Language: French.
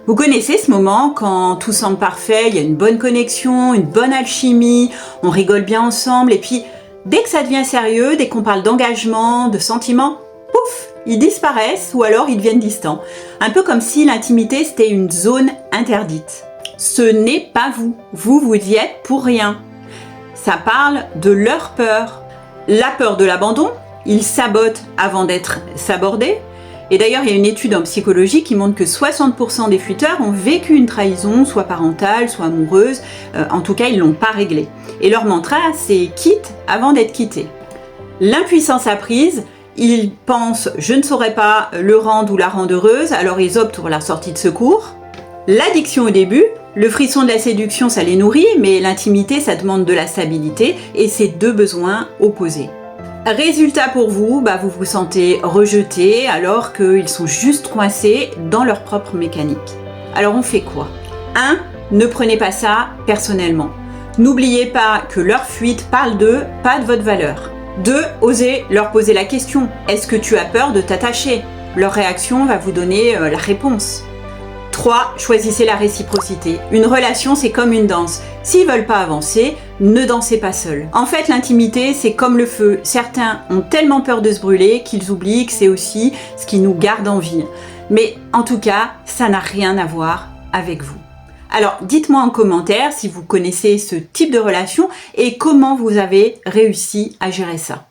Vous connaissez ce moment quand tout semble parfait, il y a une bonne connexion, une bonne alchimie, on rigole bien ensemble et puis dès que ça devient sérieux, dès qu'on parle d'engagement, de sentiments, pouf, ils disparaissent ou alors ils deviennent distants. Un peu comme si l'intimité c'était une zone interdite. Ce n'est pas vous, vous y êtes pour rien. Ça parle de leur peur. La peur de l'abandon, ils sabotent avant d'être sabordés. Et d'ailleurs, il y a une étude en psychologie qui montre que 60% des fuiteurs ont vécu une trahison, soit parentale, soit amoureuse. En tout cas, ils ne l'ont pas réglée. Et leur mantra, c'est « quitte avant d'être quitté ». L'impuissance apprise, ils pensent « je ne saurais pas le rendre ou la rendre heureuse », alors ils optent pour la sortie de secours. L'addiction au début, le frisson de la séduction, ça les nourrit, mais l'intimité, ça demande de la stabilité, et c'est deux besoins opposés. Résultat pour vous, vous vous sentez rejeté alors qu'ils sont juste coincés dans leur propre mécanique. Alors on fait quoi ? 1. Ne prenez pas ça personnellement. N'oubliez pas que leur fuite parle d'eux, pas de votre valeur. 2. Osez leur poser la question. Est-ce que tu as peur de t'attacher ? Leur réaction va vous donner la réponse. 3. Choisissez la réciprocité. Une relation, c'est comme une danse. S'ils veulent pas avancer, ne dansez pas seul. En fait, l'intimité, c'est comme le feu. Certains ont tellement peur de se brûler qu'ils oublient que c'est aussi ce qui nous garde en vie. Mais en tout cas, ça n'a rien à voir avec vous. Alors, dites-moi en commentaire si vous connaissez ce type de relation et comment vous avez réussi à gérer ça.